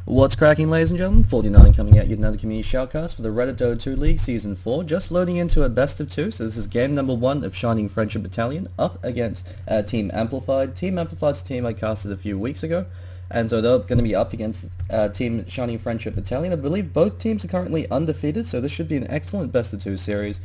What's cracking, ladies and gentlemen? 49 coming at you with another community shoutcast for the Reddit Dota 2 League Season 4, just loading into a best of 2, so this is game number 1 of Shining Friendship Battalion, up against Team Amplified. Team Amplified's a team I casted a few weeks ago, and so they're going to be up against Team Shining Friendship Battalion. I believe both teams are currently undefeated, so this should be an excellent best of 2 series.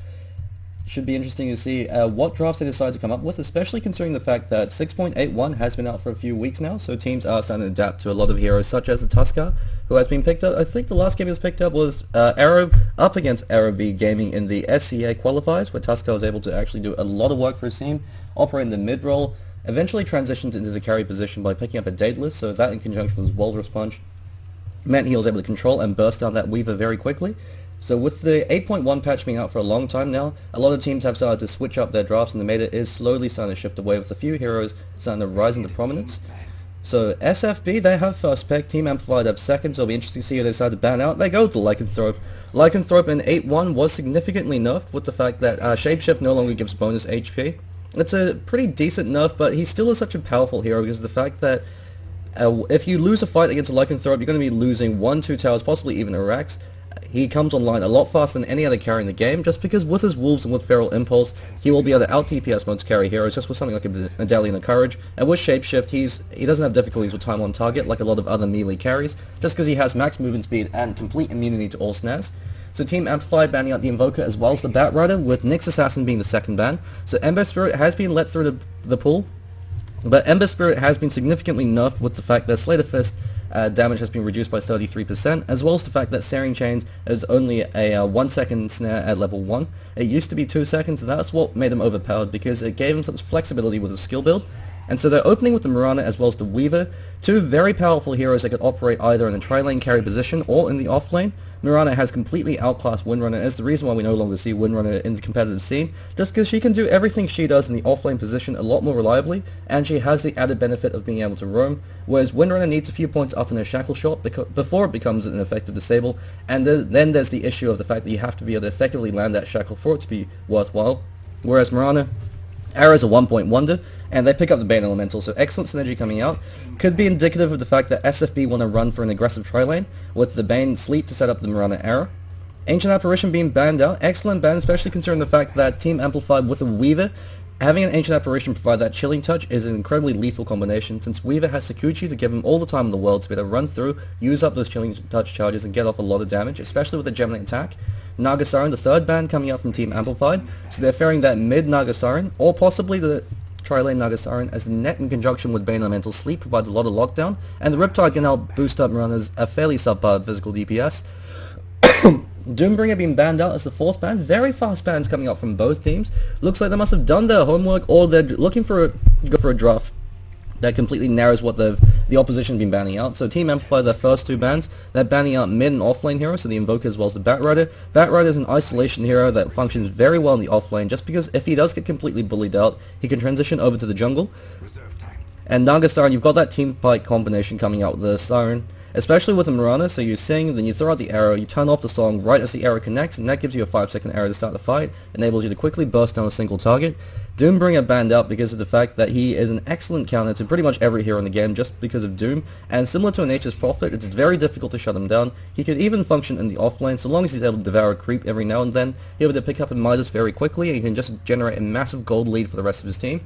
Should be interesting to see what drafts they decide to come up with, especially considering the fact that 6.81 has been out for a few weeks now, so teams are starting to adapt to a lot of heroes such as the Tuskar, who has been picked up. I think the last game he was picked up was Arrow up against Arrow B Gaming in the SCA qualifiers, where Tuskar was able to actually do a lot of work for his team, operate in the mid role, eventually transitioned into the carry position by picking up a Daedalus, so that in conjunction with his Walrus Punch meant he was able to control and burst down that Weaver very quickly. So with the 8.1 patch being out for a long time now, a lot of teams have started to switch up their drafts, and the meta is slowly starting to shift away with a few heroes starting to rise into prominence. So SFB, they have first pick, Team Amplified have second, so it'll be interesting to see who they decide to ban out. They go with the Lycanthrope. Lycanthrope in 8.1 was significantly nerfed with the fact that Shapeshift no longer gives bonus HP. It's a pretty decent nerf, but he still is such a powerful hero because of the fact that if you lose a fight against a Lycanthrope, you're going to be losing 1-2 towers, possibly even a Rex. He comes online a lot faster than any other carry in the game, just because with his Wolves and with Feral Impulse, he will be able to out-DPS most carry heroes just with something like a Medallion of Courage, and with Shapeshift, he doesn't have difficulties with time on target like a lot of other melee carries, just because he has max movement speed and complete immunity to all snares. So Team Amplified banning out the Invoker as well as the Bat Rider, with Nyx Assassin being the second ban. So Ember Spirit has been let through the pool, but Ember Spirit has been significantly nerfed with the fact that Slate of Fist damage has been reduced by 33%, as well as the fact that Searing Chains is only a 1 second snare at level 1. It used to be 2 seconds, and that's what made him overpowered because it gave him such flexibility with his skill build. And so they're opening with the Mirana as well as the Weaver, two very powerful heroes that could operate either in the tri-lane carry position or in the off-lane. Mirana has completely outclassed Windrunner, and it's the reason why we no longer see Windrunner in the competitive scene, just because she can do everything she does in the off-lane position a lot more reliably, and she has the added benefit of being able to roam, whereas Windrunner needs a few points up in her shackle shot before it becomes an effective disable, and then there's the issue of the fact that you have to be able to effectively land that shackle for it to be worthwhile, whereas Mirana, Arrow's a 1-point wonder, and they pick up the Bane Elemental, so excellent synergy coming out. Could be indicative of the fact that SFB want to run for an aggressive tri-lane, with the Bane Sleep to set up the Mirana Arrow. Ancient Apparition being banned out, excellent ban, especially considering the fact that Team Amplified with a Weaver, having an Ancient Apparition provide that chilling touch is an incredibly lethal combination, since Weaver has Sakuchi to give him all the time in the world to be able to run through, use up those chilling touch charges and get off a lot of damage, especially with a Gemini attack. Nagasarin, the third ban coming out from Team Amplified, so they're fearing that mid Nagasarin, or possibly the tri-lane Nagasarin, as the net in conjunction with Bane Elemental Sleep provides a lot of lockdown, and the Riptide can help boost up Mirana's fairly subpar physical DPS. Doombringer being banned out as the fourth ban. Very fast bans coming out from both teams. Looks like they must have done their homework, or they're looking for go for a draft that completely narrows what the opposition has been banning out. So Team Amplify their first two bans. They're banning out mid and off-lane heroes, so the Invoker as well as the Bat Rider. Bat Rider is an isolation hero that functions very well in the off-lane, just because if he does get completely bullied out, he can transition over to the jungle. And Naga Siren, you've got that team fight combination coming out with the Siren, especially with a Mirana, so you sing, then you throw out the arrow, you turn off the song right as the arrow connects, and that gives you a 5-second arrow to start the fight, enables you to quickly burst down a single target. Doombringer banned out because of the fact that he is an excellent counter to pretty much every hero in the game just because of Doom, and similar to a Nature's Prophet, it's very difficult to shut him down. He could even function in the offlane, so long as he's able to devour a creep every now and then, he'll be able to pick up a Midas very quickly, and he can just generate a massive gold lead for the rest of his team.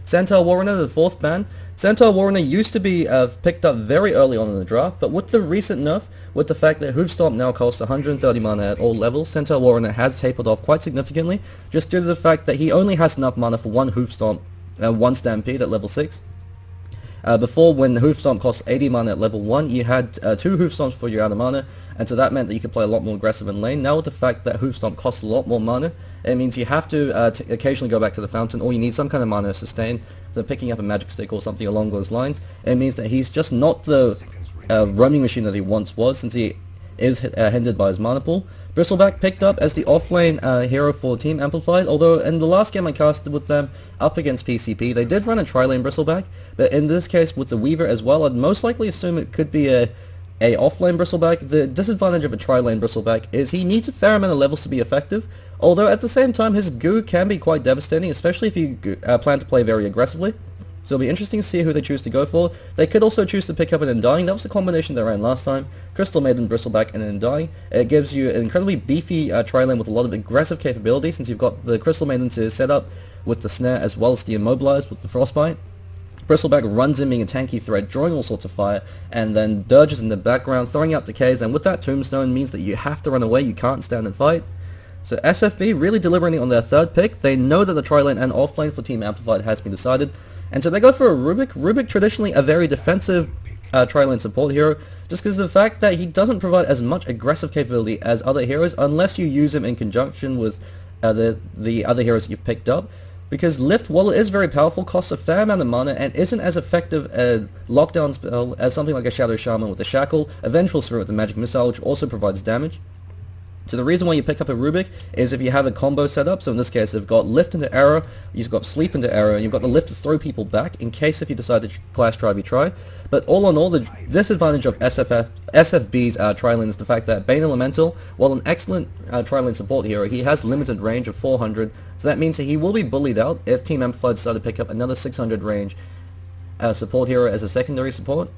Centaur Warrener, the fourth ban. Centaur Warrener used to be picked up very early on in the draft, but with the recent nerf, with the fact that Hoofstomp now costs 130 mana at all levels, Centaur Warrener has tapered off quite significantly, just due to the fact that he only has enough mana for one Hoofstomp and one Stampede at level 6. Before, when Hoofstomp costs 80 mana at level 1, you had 2 Hoofstomps for your out of mana, and so that meant that you could play a lot more aggressive in lane. Now with the fact that Hoofstomp costs a lot more mana, it means you have to occasionally go back to the fountain, or you need some kind of mana to sustain, so picking up a magic stick or something along those lines. It means that he's just not the roaming machine that he once was, since he is hindered by his mana pool. Bristleback picked up as the offlane hero for Team Amplified, although in the last game I casted with them up against PCP, they did run a tri-lane Bristleback, but in this case with the Weaver as well, I'd most likely assume it could be a offlane Bristleback. The disadvantage of a tri-lane Bristleback is he needs a fair amount of levels to be effective, although at the same time his goo can be quite devastating, especially if you plan to play very aggressively. So it'll be interesting to see who they choose to go for. They could also choose to pick up an Undying. That was the combination they ran last time. Crystal Maiden, Bristleback, and an Undying. It gives you an incredibly beefy tri-lane with a lot of aggressive capability, since you've got the Crystal Maiden to set up with the Snare as well as the Immobilize with the Frostbite. Bristleback runs in being a tanky threat, drawing all sorts of fire, and then dirges in the background, throwing out decays, and with that Tombstone means that you have to run away, you can't stand and fight. So SFB really deliberating on their third pick. They know that the tri-lane and off-lane for Team Amplified has been decided, and so they go for a Rubick. Rubick traditionally a very defensive tri-lane support hero, just because of the fact that he doesn't provide as much aggressive capability as other heroes unless you use him in conjunction with the other heroes that you've picked up. Because Lift, while it is very powerful, costs a fair amount of mana and isn't as effective a lockdown spell as something like a Shadow Shaman with a Shackle, a Vengeful Spirit with a Magic Missile, which also provides damage. So the reason why you pick up a Rubick is if you have a combo set up. So in this case, they've got Lift into Arrow, you've got Sleep into Arrow, and you've got the Lift to throw people back in case if you decide to clash try. But all in all, the disadvantage of SFB's tri-lane is the fact that Bane Elemental, while an excellent tri-lane support hero, he has limited range of 400, so that means that he will be bullied out if Team Amplified decide to pick up another 600 range support hero as a secondary support.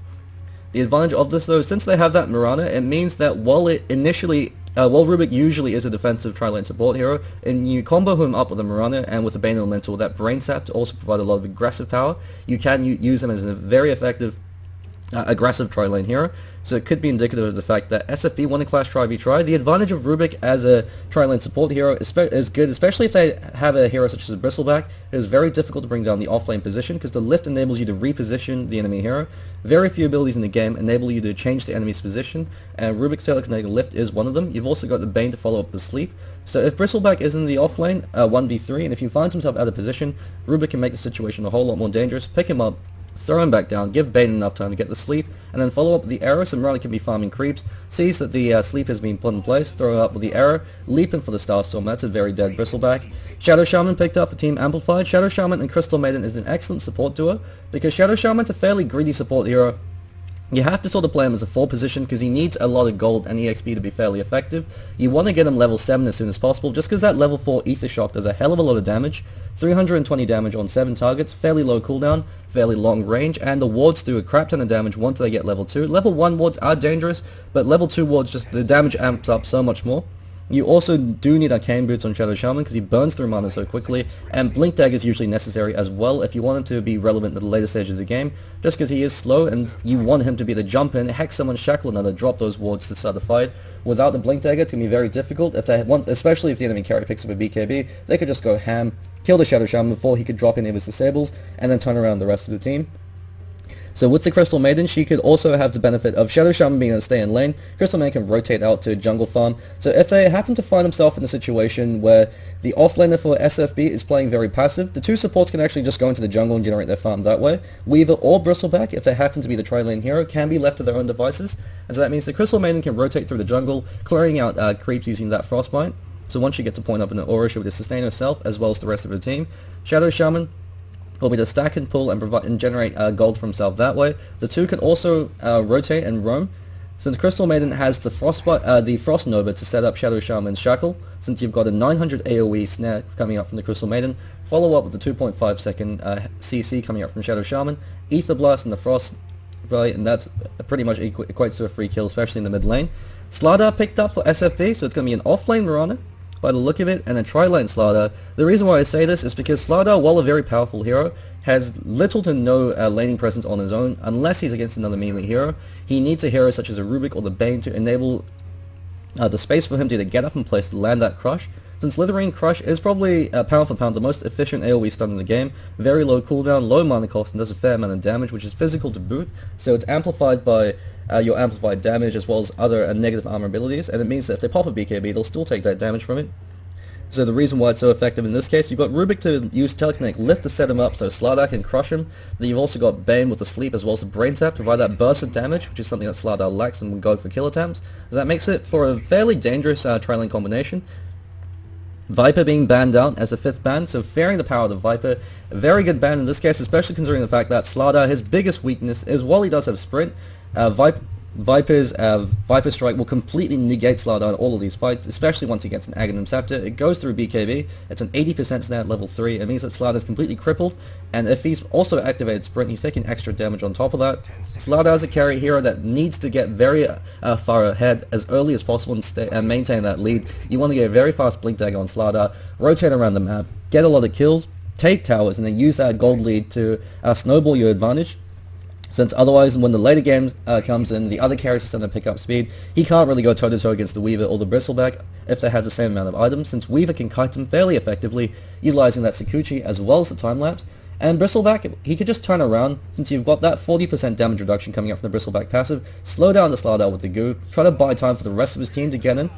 The advantage of this though, since they have that Mirana, it means that while Rubick usually is a defensive tri-lane support hero, and you combo him up with a Mirana and with a Bane Elemental, that Brain Sap to also provide a lot of aggressive power, you can use him as a very effective aggressive tri-lane hero. So it could be indicative of the fact that SFB want to clash tri. The advantage of Rubick as a tri-lane support hero is good, especially if they have a hero such as a Bristleback. It is very difficult to bring down the off-lane position because the Lift enables you to reposition the enemy hero. Very few abilities in the game enable you to change the enemy's position, and Rubick's telekinetic Lift is one of them. You've also got the Bane to follow up the Sleep. So if Bristleback is in the off-lane, 1v3, and if he finds himself out of position, Rubick can make the situation a whole lot more dangerous. Pick him up, throw him back down, give Bane enough time to get the Sleep, and then follow up with the Arrow. So Mirana can be farming creeps, sees that the Sleep has been put in place, throw up with the Arrow, leaping for the Starstorm. That's a very dead Bristleback. Shadow Shaman picked up for Team Amplified. Shadow Shaman and Crystal Maiden is an excellent support duo, because Shadow Shaman's a fairly greedy support hero. You have to sort of play him as a 4 position because he needs a lot of gold and EXP to be fairly effective. You want to get him level 7 as soon as possible, just because that level 4 Ether Shock does a hell of a lot of damage. 320 damage on 7 targets, fairly low cooldown, fairly long range, and the wards do a crap ton of damage once they get level 2. Level 1 wards are dangerous, but level 2 wards, just the damage amps up so much more. You also do need Arcane Boots on Shadow Shaman because he burns through mana so quickly, and Blink Dagger is usually necessary as well if you want him to be relevant at the later stages of the game, just because he is slow and you want him to be the jump in, hex someone, shackle another, drop those wards to start the fight. Without the Blink Dagger, it's going to be very difficult, if they want, especially if the enemy carry picks up a BKB, they could just go ham, kill the Shadow Shaman before he could drop any of his disables, and then turn around the rest of the team. So with the Crystal Maiden, she could also have the benefit of Shadow Shaman being able to stay in lane. Crystal Maiden can rotate out to jungle farm. So if they happen to find themselves in a situation where the offlaner for SFB is playing very passive, the 2 supports can actually just go into the jungle and generate their farm that way. Weaver or Bristleback, if they happen to be the tri-lane hero, can be left to their own devices. And so that means the Crystal Maiden can rotate through the jungle, clearing out creeps using that Frostbite. So once she gets a point up in the aura, she'll be able to sustain herself as well as the rest of her team. Shadow Shaman will be to stack and pull and provide and generate gold for himself that way. The 2 can also rotate and roam. Since Crystal Maiden has the Frost Nova to set up Shadow Shaman's Shackle, since you've got a 900 AoE snare coming up from the Crystal Maiden, follow up with the 2.5 second CC coming up from Shadow Shaman, Ether Blast and the Frost Bite, and that pretty much equates to a free kill, especially in the mid lane. Slardar picked up for SFB, so it's going to be an off-lane Mirana by the look of it, and a tri-lane Slardar. The reason why I say this is because Slardar, while a very powerful hero, has little to no laning presence on his own unless he's against another melee hero. He needs a hero such as a Rubick or the Bane to enable the space for him to either get up in place to land that crush. Since Slitherine Crush is probably pound for pound the most efficient AoE stun in the game, very low cooldown, low mana cost, and does a fair amount of damage, which is physical to boot, so it's amplified by your amplified damage as well as other negative armor abilities, and it means that if they pop a BKB, they'll still take that damage from it. So the reason why it's so effective in this case, you've got Rubick to use Telekinetic Lift to set him up so Slardar can crush him. Then you've also got Bane with the Sleep as well as the Brain Tap to provide that burst of damage, which is something that Slardar lacks and will go for kill attempts. So that makes it for a fairly dangerous tri-lane combination. Viper being banned out as a 5th ban, so fearing the power of the Viper. A very good ban in this case, especially considering the fact that Slardar, his biggest weakness is while he does have Sprint, Viper Strike will completely negate Slardar in all of these fights, especially once he gets an Aghanim Scepter. It goes through BKB, it's an 80% snare at level 3, it means that Slardar is completely crippled, and if he's also activated Sprint, he's taking extra damage on top of that. Slardar is a carry hero that needs to get very far ahead as early as possible and maintain that lead. You want to get a very fast Blink Dagger on Slardar, rotate around the map, get a lot of kills, take towers, and then use that gold lead to snowball your advantage. Since otherwise, when the later game comes in, the other carries are starting to pick up speed. He can't really go toe-to-toe against the Weaver or the Bristleback if they have the same amount of items, since Weaver can kite him fairly effectively, utilizing that Sakuchi as well as the time-lapse. And Bristleback, he could just turn around, since you've got that 40% damage reduction coming up from the Bristleback passive, slow down the Slardar with the goo, try to buy time for the rest of his team to get in.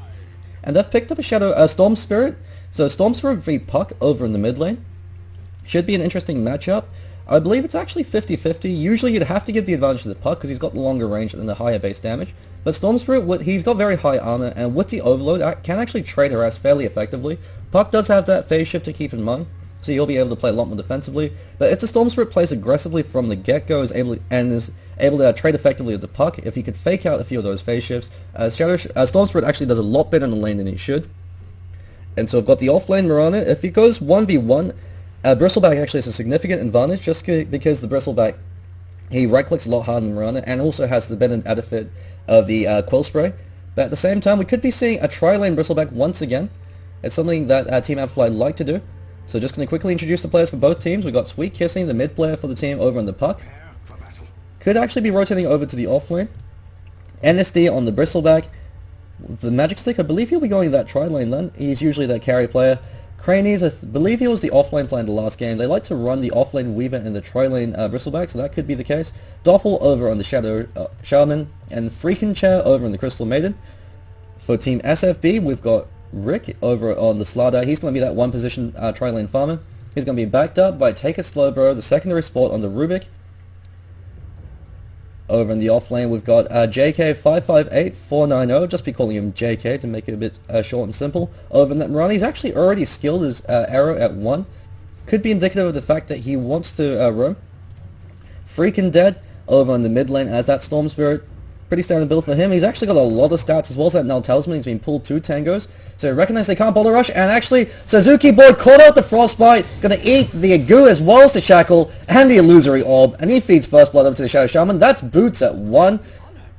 And they've picked up a Storm Spirit, so Storm Spirit v Puck over in the mid lane. Should be an interesting matchup. I believe it's actually 50-50. Usually you'd have to give the advantage to the Puck because he's got the longer range and the higher base damage. But Storm Spirit, he's got very high armor, and with the Overload, can actually trade harass fairly effectively. Puck does have that phase shift to keep in mind, so he'll be able to play a lot more defensively. But if the Storm Spirit plays aggressively from the get-go is able to trade effectively with the Puck, if he could fake out a few of those phase shifts, Storm Spirit actually does a lot better in the lane than he should. And so I've got the off-lane Mirana. If he goes 1v1, Bristleback actually has a significant advantage just because the Bristleback, he right-clicks a lot harder than Mirana and also has the benefit of the Quill Spray. But at the same time, we could be seeing a tri-lane Bristleback once again. It's something that Team Amplify like to do. So just going to quickly introduce the players for both teams. We've got Sweet Kissing, the mid player for the team over on the Puck. Could actually be rotating over to the off-lane. NSD on the Bristleback. The Magic Stick, I believe he'll be going that tri-lane then. He's usually that carry player. Cranies, I believe he was the off-lane player in the last game. They like to run the off-lane Weaver and the tri-lane Bristleback, so that could be the case. Doppel over on the Shadow Shaman, and Freakin' Chair over on the Crystal Maiden. For Team SFB, we've got Rick over on the Slardar. He's going to be that one-position tri-lane farmer. He's going to be backed up by Take It Slow Bro, the secondary spot on the Rubick. Over in the off-lane, we've got JK558490, just be calling him JK to make it a bit short and simple. Over in that Mirana, he's actually already skilled his arrow at 1. Could be indicative of the fact that he wants to roam. Freakin' Dead over in the mid lane as that Storm Spirit. Pretty standard build for him. He's actually got a lot of stats as well as that Null Talisman. He's been pulled 2 tangos. So recognize they can't boulder rush, and actually Suzuki Boy caught out the Frostbite, gonna eat the goo as well as the Shackle and the Illusory Orb, and he feeds First Blood over to the Shadow Shaman. That's Boots at 1.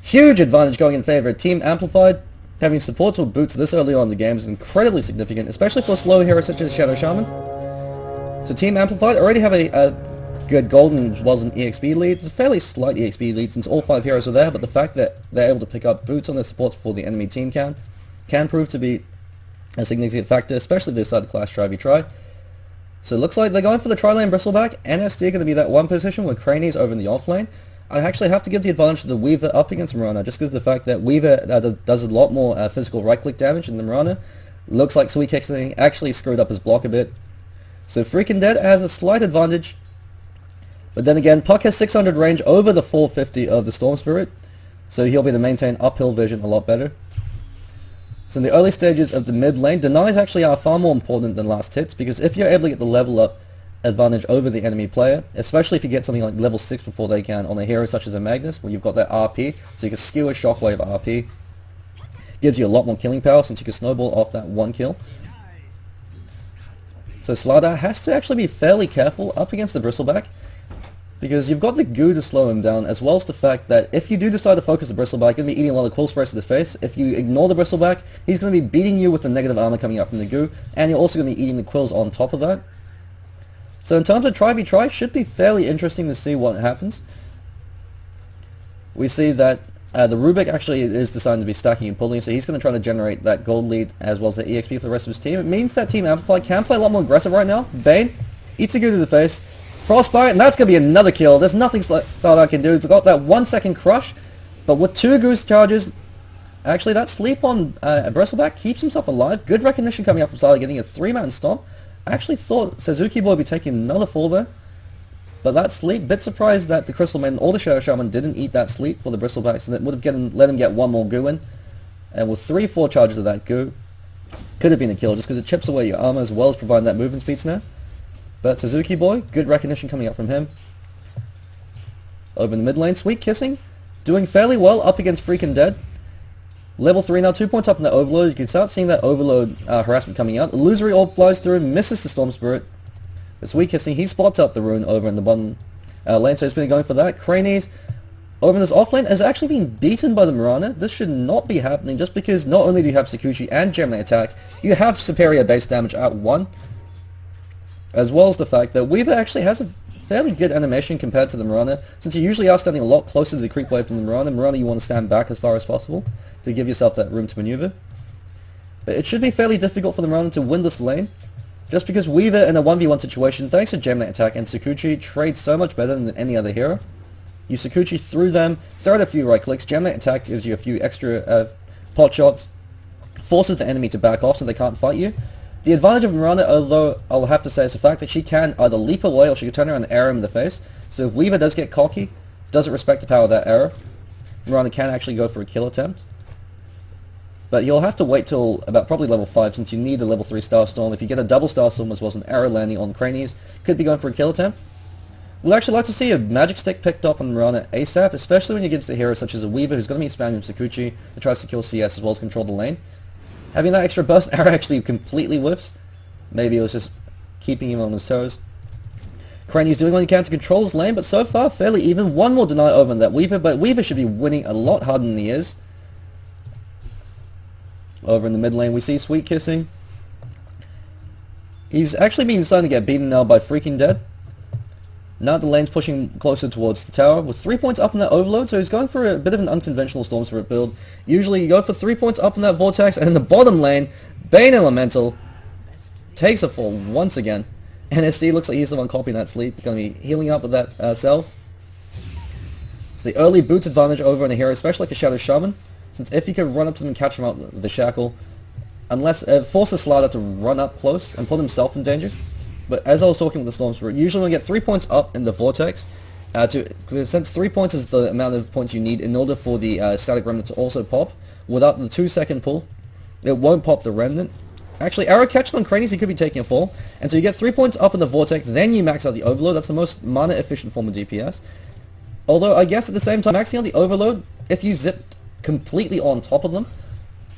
Huge advantage going in favor of Team Amplified. Having supports with Boots this early on in the game is incredibly significant, especially for a slow hero such as Shadow Shaman. So Team Amplified already have a good golden as well as an EXP lead. It's a fairly slight EXP lead since all 5 heroes are there, but the fact that they're able to pick up Boots on their supports before the enemy team can prove to be a significant factor, especially if they decide to clash try. So it looks like they're going for the tri-lane Bristleback. NSD are going to be that one position with Cranies over in the off-lane. I actually have to give the advantage to the Weaver up against Mirana, just because of the fact that Weaver does a lot more physical right-click damage than the Mirana. Looks like Sweet Kissing actually screwed up his block a bit. So Freakin' Dead has a slight advantage. But then again, Puck has 600 range over the 450 of the Storm Spirit, so he'll be able to maintain uphill vision a lot better. So in the early stages of the mid lane, denies actually are far more important than last hits, because if you're able to get the level up advantage over the enemy player, especially if you get something like level 6 before they can on a hero such as a Magnus, where you've got that RP, so you can skew a Shockwave RP, gives you a lot more killing power since you can snowball off that 1 kill. So Slardar has to actually be fairly careful up against the Bristleback, because you've got the goo to slow him down, as well as the fact that if you do decide to focus the Bristleback, you're going to be eating a lot of Quill Sprays to the face. If you ignore the Bristleback, he's going to be beating you with the negative armor coming out from the goo, and you're also going to be eating the Quills on top of that. So in terms of try, should be fairly interesting to see what happens. We see that the Rubick actually is deciding to be stacking and pulling, so he's going to try to generate that gold lead as well as the EXP for the rest of his team. It means that Team Amplify can play a lot more aggressive right now. Bane eats a goo to the face. Frostbite, and that's going to be another kill. There's nothing Slardar can do. He's got that 1 second crush, but with 2 goose charges, actually that sleep on Bristleback keeps himself alive. Good recognition coming up from Slardar, getting a 3-man stomp. I actually thought Suzuki Boy would be taking another fall there, but that sleep, bit surprised that the Crystal Maiden or the Shadow Shaman didn't eat that sleep for the Bristleback, so that would have let him get 1 more goo in, and with 3-4 charges of that goo, could have been a kill just because it chips away your armor as well as providing that movement speed snare. But Suzuki Boy, good recognition coming up from him. Over in the mid lane, Sweet Kissing doing fairly well up against freaking dead. Level 3 now, 2 points up in the Overload. You can start seeing that Overload harassment coming out. Illusory Orb flies through, misses the Storm Spirit. It's weak kissing. He spots up the rune over in the bottom lane, so he's been going for that. Cranies over in this off lane has actually been beaten by the Mirana. This should not be happening just because not only do you have Sakuchi and Gemini attack, you have superior base damage at 1. As well as the fact that Weaver actually has a fairly good animation compared to the Mirana. Since you usually are standing a lot closer to the creep wave than the Mirana, you want to stand back as far as possible to give yourself that room to maneuver. But it should be fairly difficult for the Mirana to win this lane, just because Weaver in a 1v1 situation, thanks to Gemini attack and Sakuchi, trades so much better than any other hero. You Sakuchi through them, throw out a few right clicks, Gemini attack gives you a few extra pot shots, forces the enemy to back off so they can't fight you. The advantage of Mirana, although I'll have to say, is the fact that she can either leap away or she can turn around and arrow him in the face. So if Weaver does get cocky, doesn't respect the power of that arrow, Mirana can actually go for a kill attempt. But you'll have to wait till about probably level 5 since you need a level 3 Starstorm. If you get a double Starstorm as well as an arrow landing on Cranies, could be going for a kill attempt. We'd actually like to see a Magic Stick picked up on Mirana ASAP, especially when you get to heroes such as a Weaver who's going to be spamming Sakuchi that tries to kill CS as well as control the lane. Having that extra burst arrow actually completely whiffs. Maybe it was just keeping him on his toes. Cranies doing what he can to control his lane, but so far fairly even. One more deny over on that Weaver, but Weaver should be winning a lot harder than he is. Over in the mid lane we see Sweet Kissing. He's actually been starting to get beaten now by freaking dead. Now the lane's pushing closer towards the tower with 3 points up in that Overload, so he's going for a bit of an unconventional Storm Spirit build. Usually you go for 3 points up in that Vortex, and in the bottom lane, Bane Elemental takes a fall once again. NSD looks like he's the one copying that sleep, going to be healing up with that self. It's the early boots advantage over on a hero, especially like a Shadow Shaman, since if you can run up to them and catch him out with the shackle, unless it forces Slardar to run up close and put himself in danger. But as I was talking with the Storm Spirit, usually when you get 3 points up in the Vortex, since 3 points is the amount of points you need in order for the Static Remnant to also pop, without the 2-second pull, it won't pop the Remnant. Actually, arrow catches on Cranies, he could be taking a fall, and so you get 3 points up in the Vortex, then you max out the Overload. That's the most mana efficient form of DPS. Although, I guess at the same time, maxing out the Overload, if you zipped completely on top of them,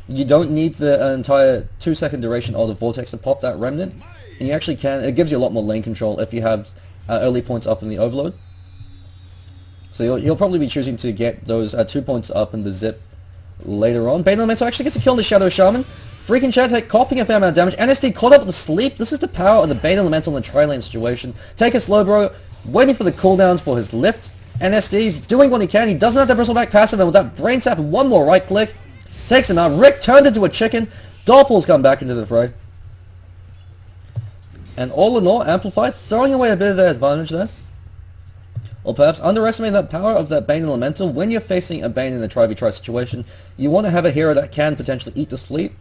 you don't need the entire 2-second duration of the Vortex to pop that Remnant. And you actually can, it gives you a lot more lane control if you have early points up in the Overload. So you'll probably be choosing to get those 2 points up in the zip later on. Bane Elemental actually gets a kill on the Shadow Shaman. Freaking Chat copying a fair amount of damage. NSD caught up with the sleep. This is the power of the Bane Elemental in the tri-lane situation. Take a slow bro, waiting for the cooldowns for his lift. NSD's doing what he can. He doesn't have the Bristleback passive, and with that Brain Sap and one more right click, takes him out. Rick turned into a chicken. Doppel's come back into the fray. And all in all, Amplified throwing away a bit of their advantage there. Or perhaps underestimating that power of that Bane Elemental. When you're facing a Bane in a tri-v-tri situation, you want to have a hero that can potentially eat the sleep.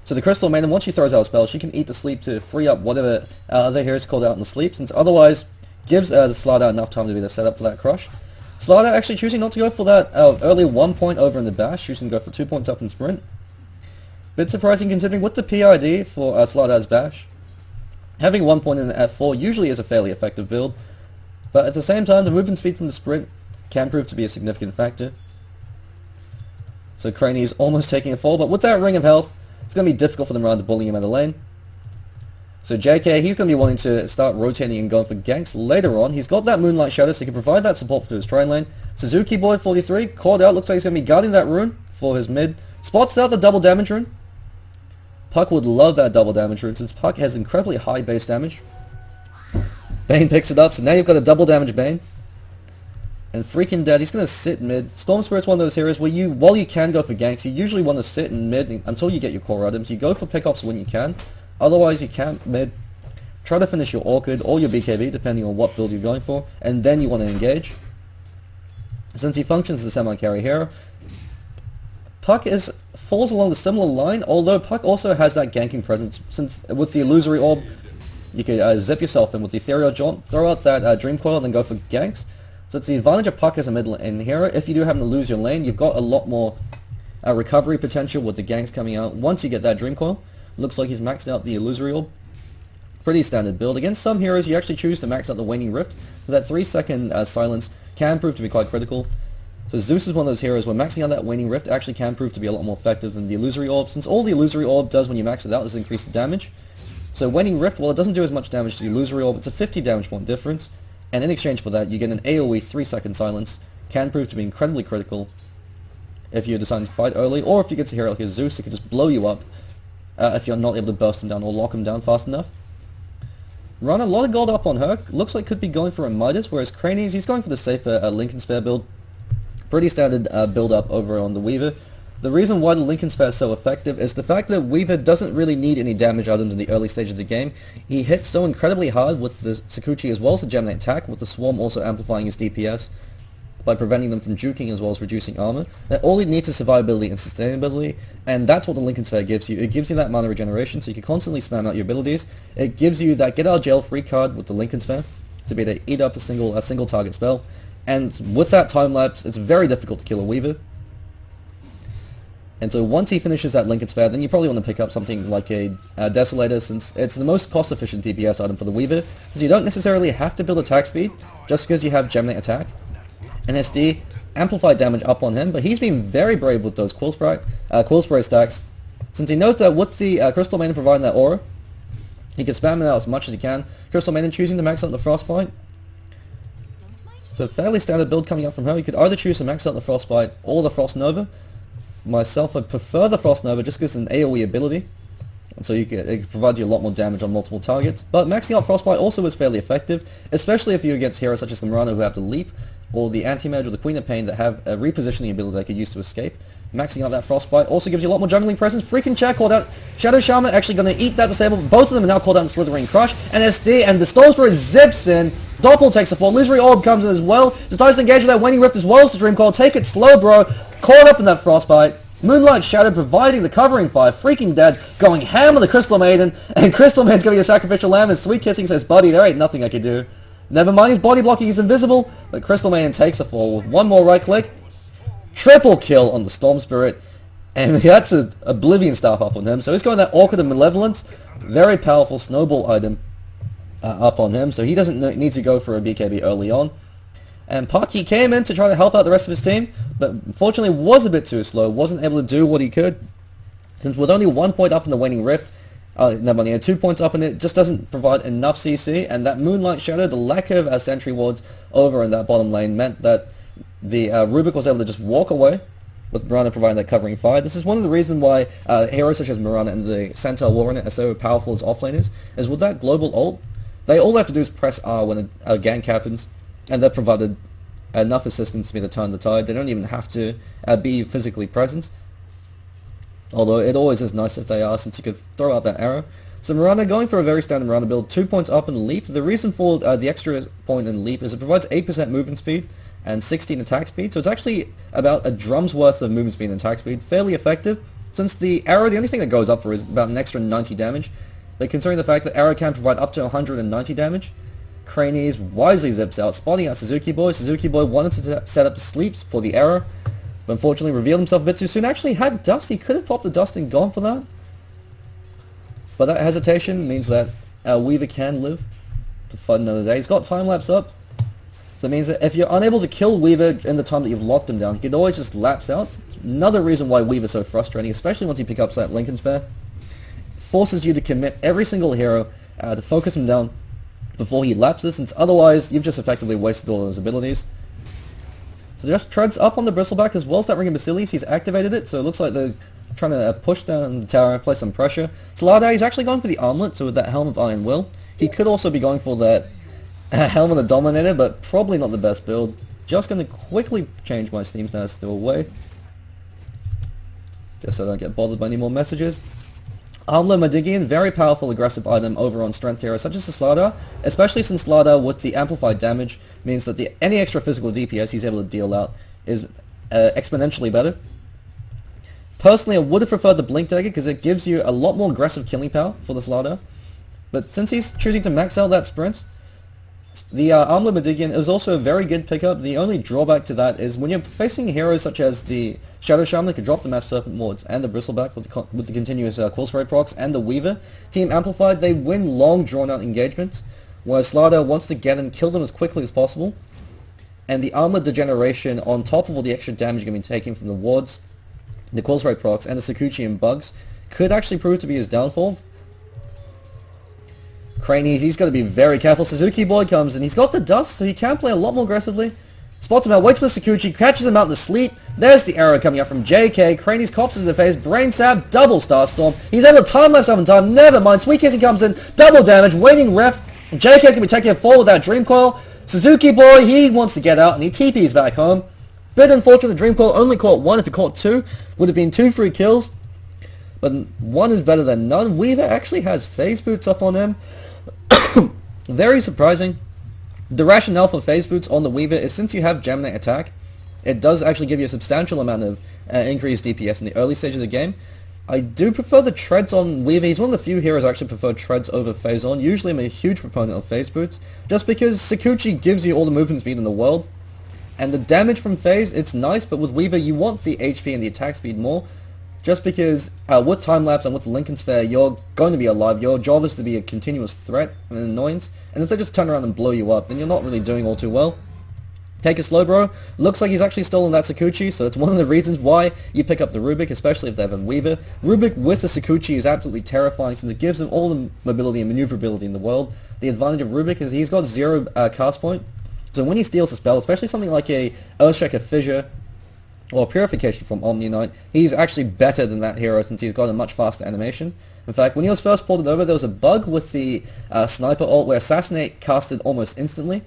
So the Crystal Maiden, once she throws out a spell, she can eat the sleep to free up whatever other heroes called out in the sleep, since otherwise gives the Slardar enough time to be the setup for that crush. Slardar actually choosing not to go for that early 1 point over in the bash, choosing to go for 2 points up in sprint. Bit surprising considering with the PID for Slardar's bash, having 1 point in the F4 usually is a fairly effective build, but at the same time the movement speed from the sprint can prove to be a significant factor. So Craney is almost taking a fall, but with that Ring of Health, it's going to be difficult for them around to bully him out of the lane. So JK, he's going to be wanting to start rotating and going for ganks later on. He's got that Moonlight Shadow, so he can provide that support to his tri lane. Suzuki Boy 43, called out, looks like he's going to be guarding that rune for his mid. Spots out the double damage rune. Puck would love that double damage rune, since Puck has incredibly high base damage. Bane picks it up, so now you've got a double damage Bane. And freaking dead, he's going to sit mid. Storm Spirit's one of those heroes where while you can go for ganks, you usually want to sit in mid until you get your core items. You go for pickoffs when you can. Otherwise, you camp mid, try to finish your Orchid or your BKB, depending on what build you're going for, and then you want to engage. Since he functions as a semi-carry hero, Puck falls along the similar line, although Puck also has that ganking presence, since with the Illusory Orb, you could zip yourself in with the Ethereal Jaunt, throw out that Dream Coil, and then go for ganks. So it's the advantage of Puck as a mid-lane hero. If you do happen to lose your lane, you've got a lot more recovery potential with the ganks coming out once you get that Dream Coil. Looks like he's maxed out the Illusory Orb. Pretty standard build. Against some heroes, you actually choose to max out the Waning Rift, so that 3-second silence can prove to be quite critical. So Zeus is one of those heroes where maxing out that Waning Rift actually can prove to be a lot more effective than the Illusory Orb, since all the Illusory Orb does when you max it out is increase the damage. So Waning Rift, while it doesn't do as much damage to the Illusory Orb, it's a 50 damage point difference, and in exchange for that you get an AoE 3-second silence, can prove to be incredibly critical if you're deciding to fight early, or if you get a hero like a Zeus, it can just blow you up if you're not able to burst him down or lock him down fast enough. Mirana, a lot of gold up on her, looks like could be going for a Midas, whereas Cranies, he's going for the safer Lincoln Sphere build. Pretty standard build up over on the Weaver. The reason why the Lincoln Sphere is so effective is the fact that Weaver doesn't really need any damage items in the early stage of the game. He hits so incredibly hard with the Sakuchi as well as the Gemini attack, with the Swarm also amplifying his DPS by preventing them from juking as well as reducing armor. That all he needs is survivability and sustainability, and that's what the Lincoln Sphere gives you. It gives you that mana regeneration, so you can constantly spam out your abilities. It gives you that get out of jail free card with the Lincoln Sphere to be able to eat up a single target spell. And with that time lapse, it's very difficult to kill a Weaver. And so once he finishes that Lincoln Sphere, then you probably want to pick up something like a Desolator, since it's the most cost-efficient DPS item for the Weaver, because you don't necessarily have to build attack speed just because you have Gemini attack. And SD, amplified damage up on him, but he's been very brave with those Quill Spray stacks, since he knows that with the Crystal Maiden providing that aura, he can spam it out as much as he can. Crystal Maiden choosing to max out the Frostbite. So fairly standard build coming up from her. You could either choose to max out the Frostbite or the Frost Nova. Myself, I prefer the Frost Nova just because it's an AoE ability, and so it provides you a lot more damage on multiple targets. But maxing out Frostbite also is fairly effective, especially if you're against heroes such as the Mirana who have to leap, or the Anti-Mage or the Queen of Pain that have a repositioning ability they could use to escape. Maxing out that Frostbite also gives you a lot more jungling presence. Freaking chat called out Shadow Shaman, actually going to eat that disable. Both of them are now called out in Slithering Crush, and SD, and the StormStaffel zips in. Doppel takes a fall. Illusory Orb comes in as well. Decides to engage with that Waning Rift as well as the Dream Call. Take it slow, bro. Caught up in that Frostbite. Moonlight Shadow providing the covering fire. Freaking dead. Going ham on the Crystal Maiden. And Crystal Maiden's going to be a sacrificial lamb. And Sweet Kissing says, buddy, there ain't nothing I can do. Never mind, he's body blocking. He's invisible. But Crystal Maiden takes a fall with one more right click. Triple kill on the Storm Spirit. And that's an Oblivion Staff up on him. So he's going that Orchid of Malevolence. Very powerful snowball item up on him. So he doesn't need to go for a BKB early on. And Parky came in to try to help out the rest of his team, but unfortunately was a bit too slow, wasn't able to do what he could. Since with only 1 point up in the Waning Rift, no, 2 points up in it, just doesn't provide enough CC, and that Moonlight Shadow, the lack of sentry wards over in that bottom lane meant that the Rubick was able to just walk away, with Mirana providing that covering fire. This is one of the reasons why heroes such as Mirana and the Centaur Warren are so powerful as offlaners, is with that global ult, they all have to do is press R when a gank happens, and they've provided enough assistance to be able to turn the tide. They don't even have to be physically present. Although it always is nice if they are, since you could throw out that arrow. So Mirana going for a very standard Mirana build, 2 points up in leap. The reason for the extra point in leap is it provides 8% movement speed and 16 attack speed. So it's actually about a drum's worth of movement speed and attack speed. Fairly effective, since the arrow, the only thing that goes up for is about an extra 90 damage. But considering the fact that arrow can provide up to 190 damage, Cranies wisely zips out, spotting out Suzuki Boy. Suzuki Boy wanted to set up sleeps for the arrow, but unfortunately revealed himself a bit too soon. Actually had dust, he could have popped the dust and gone for that. But that hesitation means that Weaver can live to fight another day. He's got time lapse up, so it means that if you're unable to kill Weaver in the time that you've locked him down, he can always just lapse out. It's another reason why Weaver's so frustrating, especially once he picks up that Lincoln Sphere. Forces you to commit every single hero to focus him down before he lapses, since otherwise you've just effectively wasted all those abilities. So just treads up on the Bristleback as well as that Ring of Basilius. He's activated it, so it looks like they're trying to push down the tower, apply some pressure. Slardar, he's actually going for the armlet, so with that Helm of Iron Will. He could also be going for that Helm of the Dominator, but probably not the best build. Just going to quickly change my Steam status to away, just so I don't get bothered by any more messages. Armlet Madigian, very powerful aggressive item over on strength heroes such as the Slardar, especially since Slardar with the amplified damage means that any extra physical DPS he's able to deal out is exponentially better. Personally, I would have preferred the Blink Dagger because it gives you a lot more aggressive killing power for the Slardar, but since he's choosing to max out that sprint, the Armlet Madigian is also a very good pickup. The only drawback to that is when you're facing heroes such as the Shadow Shaman that can drop the Mass Serpent Wards and the Bristleback with the continuous Quill Spray procs and the Weaver, Team Amplified, they win long drawn out engagements, whereas Slardar wants to get and kill them as quickly as possible. and the armor degeneration on top of all the extra damage you're going to be taking from the wards, the Quills Ray procs, and the Sakuchi and bugs could actually prove to be his downfall. Cranies, he's got to be very careful. Suzuki Boy comes and he's got the dust, so he can play a lot more aggressively. Spots him out, waits for Sakuchi, catches him out in the sleep. There's the arrow coming up from JK. Cranies cops in the face, brain stab, double Starstorm. He's able to time lapse up in time, never mind. Sweet Kissing comes in, double damage, waiting ref. JK's going to be taking a fall with that Dream Coil. Suzuki Boy, he wants to get out and he TP's back home. Bit unfortunate, the Dream Coil only caught one. If he caught two, would have been 2 free kills. But one is better than none. Weaver actually has phase boots up on him. Very surprising. The rationale for phase boots on the Weaver is since you have Geminate attack, it does actually give you a substantial amount of increased DPS in the early stage of the game. I do prefer the treads on Weaver. He's one of the few heroes I actually prefer treads over phase on. Usually I'm a huge proponent of phase boots, just because Sakuchi gives you all the movement speed in the world. And the damage from phase, it's nice, but with Weaver you want the HP and the attack speed more. Just because with time lapse and with Lincoln Sphere, you're going to be alive. Your job is to be a continuous threat and an annoyance. And if they just turn around and blow you up, then you're not really doing all too well. Take a slow bro. Looks like he's actually stolen that Sakuchi, so it's one of the reasons why you pick up the Rubick, especially if they have a Weaver. Rubick with the Sakuchi is absolutely terrifying since it gives him all the mobility and maneuverability in the world. The advantage of Rubick is he's got 0 cast point. So when he steals a spell, especially something like a Earthshaker Fissure, or Purification from Omni Knight, he's actually better than that hero since he's got a much faster animation. In fact, when he was first ported over, there was a bug with the Sniper ult where Assassinate casted almost instantly.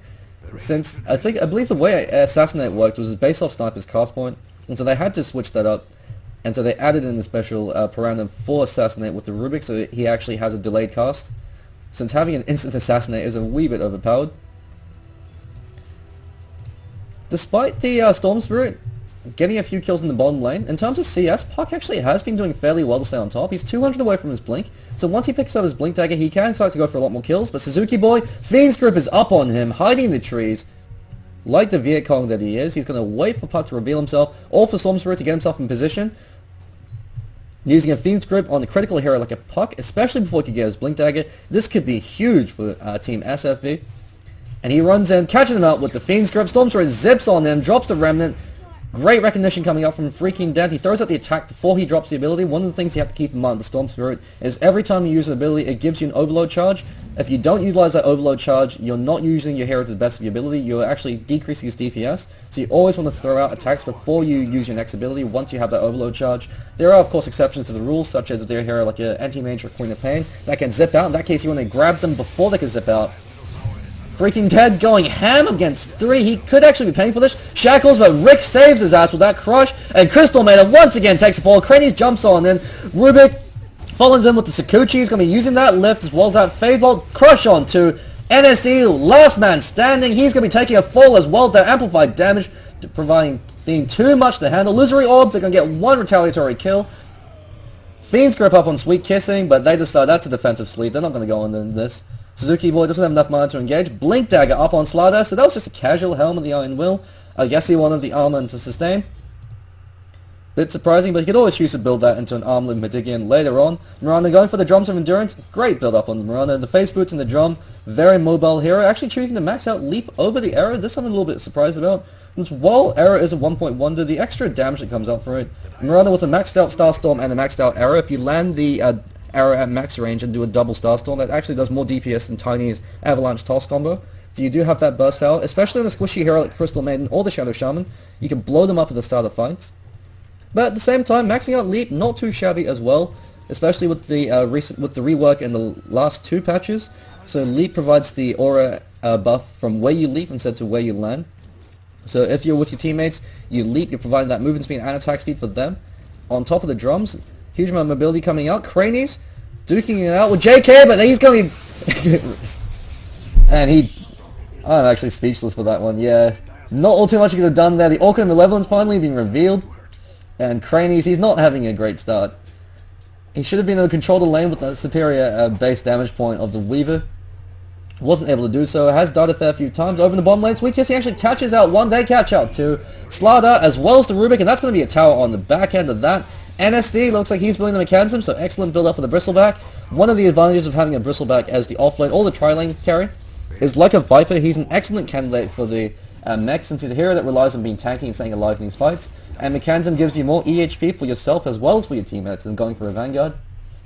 Since, I believe the way Assassinate worked was based off Sniper's cast point, and so they had to switch that up. And so they added in a special parameter for Assassinate with the Rubick, so he actually has a delayed cast. Since having an instant Assassinate is a wee bit overpowered. Despite the Storm Spirit getting a few kills in the bottom lane, in terms of CS, Puck actually has been doing fairly well to stay on top. He's 200 away from his Blink, so once he picks up his Blink Dagger, he can start to go for a lot more kills, but Suzuki Boy, Fiend's Grip is up on him, hiding in the trees. Like the Viet Cong that he is, he's going to wait for Puck to reveal himself, or for Storm Spirit to get himself in position. Using a Fiend's Grip on a critical hero like a Puck, especially before he can get his Blink Dagger, this could be huge for Team SFB. And he runs in, catches him out with the Fiend's Grip, Storm Spirit zips on him, drops the Remnant. Great recognition coming up from freaking Death. He throws out the attack before he drops the ability. One of the things you have to keep in mind with the Storm Spirit is every time you use an ability, it gives you an overload charge. If you don't utilize that overload charge, you're not using your hero to the best of your ability. You're actually decreasing his DPS. So you always want to throw out attacks before you use your next ability once you have that overload charge. There are, of course, exceptions to the rules, such as if they're a hero like an Anti-Mage or Queen of Pain that can zip out. In that case, you want to grab them before they can zip out. Freaking Ted going ham against 3. He could actually be paying for this. Shackles, but Rick saves his ass with that crush. And Crystal Maiden once again takes the fall. Cranies jumps on in. Rubick follows in with the Sakuchi. He's going to be using that lift as well as that Fade Bolt. Crush on to NSE. Last man standing. He's going to be taking a fall as well as that amplified damage, being too much to handle. Illusory Orb, they're going to get 1 retaliatory kill. Fiend's Grip up on Sweet Kissing, but they decide that's a defensive sleep. They're not going to go in this. Suzuki Boy doesn't have enough mana to engage. Blink Dagger up on Slardar, so that was just a casual Helm of the Iron Will. I guess he wanted the armor to sustain. Bit surprising, but he could always choose to build that into an Armlet Medigian later on. Mirana going for the Drums of Endurance. Great build up on Mirana. The Face Boots and the Drum. Very mobile hero. Actually choosing to max out Leap over the Arrow. This I'm a little bit surprised about. Since while Arrow is a 1.1, the extra damage that comes out for it. Mirana with a maxed out Starstorm and a maxed out Arrow. If you land the Arrow at max range and do a double Starstorm, that actually does more DPS than Tiny's Avalanche Toss combo. So you do have that burst power, especially on a squishy hero like Crystal Maiden or the Shadow Shaman. You can blow them up at the start of fights. But at the same time, maxing out Leap, not too shabby as well, especially with the rework in the last 2 patches. So Leap provides the aura buff from where you leap instead to where you land. So if you're with your teammates, you leap, you're providing that movement speed and attack speed for them. On top of the drums, huge amount of mobility coming out. Cranies duking it out with JK, but he's going to be... and I'm actually speechless for that one, yeah. Not all too much you could have done there. The Orchid and Malevolence finally being revealed. And Cranies, he's not having a great start. He should have been able to control the lane with the superior base damage point of the Weaver. Wasn't able to do so. Has died a fair few times. Over in the bottom lane, Sweet Kissing actually catches out 1. They catch out 2. Slardar as well as the Rubick, and that's going to be a tower on the back end of that. NSD looks like he's building the mechanism, so excellent build up for the Bristleback. One of the advantages of having a Bristleback as the offlane or the tri-lane carry is like a Viper, he's an excellent candidate for the mech, since he's a hero that relies on being tanky and staying alive in these fights, and Mechanism gives you more EHP for yourself as well as for your teammates than going for a Vanguard.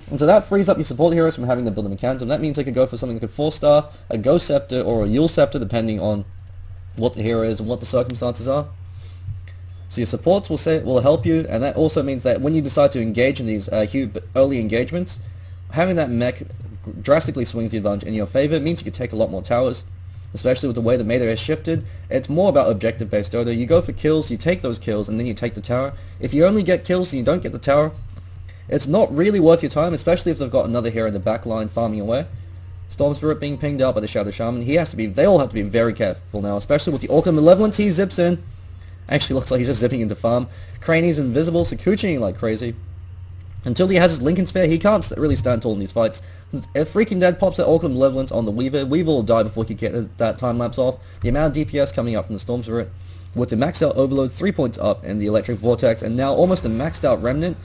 And so that frees up your support heroes from having to build a Mechanism. That means they could go for something like a 4-star, a Ghost Scepter, or a Yule Scepter, depending on what the hero is and what the circumstances are. So your supports will help you, and that also means that when you decide to engage in these huge early engagements, having that mech drastically swings the advantage in your favor. It means you can take a lot more towers, especially with the way the meta has shifted. It's more about objective-based Dota. You go for kills, you take those kills, and then you take the tower. If you only get kills and you don't get the tower, it's not really worth your time, especially if they've got another hero in the back line farming away. Storm Spirit being pinged out by the Shadow Shaman. They all have to be very careful now, especially with the Orc of Malevolence. He zips in. Actually looks like he's just zipping into farm. Craney's invisible, Sakuchiing like crazy. Until he has his Lincoln Sphere, he can't really stand tall in these fights. If freaking dead pops that Orc of Malevolence on the Weaver will die before he can get that time lapse off. The amount of DPS coming up from the Storm Spirit, with the maxed out Overload 3 points up in the Electric Vortex, and now almost a maxed out Remnant,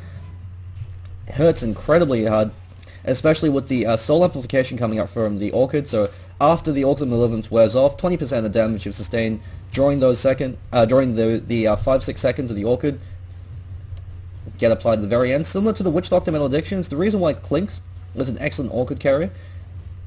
hurts incredibly hard, especially with the Soul Amplification coming up from the Orchid. So after the Orc of Malevolence wears off, 20% of damage is sustained during the 5-6 seconds of the Orchid get applied at the very end. Similar to the Witch Doctor Maledictions, the reason why Clinks is an excellent Orchid carrier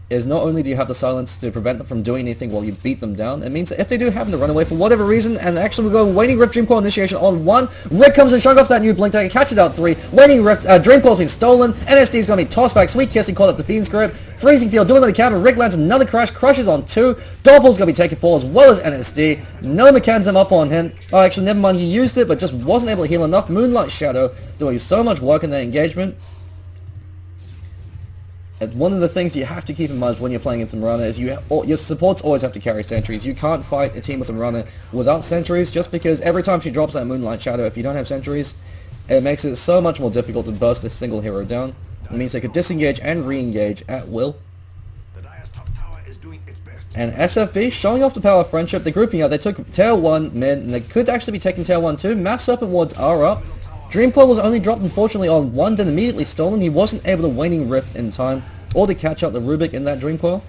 is not only do you have the silence to prevent them from doing anything while you beat them down, it means that if they do happen to run away for whatever reason, and actually we're going Waning Rift Dreamcoil initiation on 1, Rick comes and shug off that new Blink Dagger, catches out 3, Waning Rift, Dreamcoil's been stolen, NSD's going to be tossed back, Sweet Kissing caught up the Fiend's Grip, Freezing Field doing another counter, Rick lands another crash, crushes on 2, Doppel's going to be taken 4 as well as NSD, no Mechanism up on him, oh actually never mind, he used it but just wasn't able to heal enough, Moonlight Shadow doing so much work in that engagement. And one of the things you have to keep in mind when you're playing against Mirana is your supports always have to carry sentries. You can't fight a team with Mirana without sentries, just because every time she drops that Moonlight Shadow, if you don't have sentries, it makes it so much more difficult to burst a single hero down. It means they could disengage and re-engage at will. And SFB showing off the power of friendship. They're grouping up. They took Tier 1 mid, and they could actually be taking Tier 1 too. Mass Serpent Wards are up. Dreamcoil was only dropped unfortunately on 1, then immediately stolen. He wasn't able to Waning Rift in time, or to catch up the Rubick in that Dreamcoil.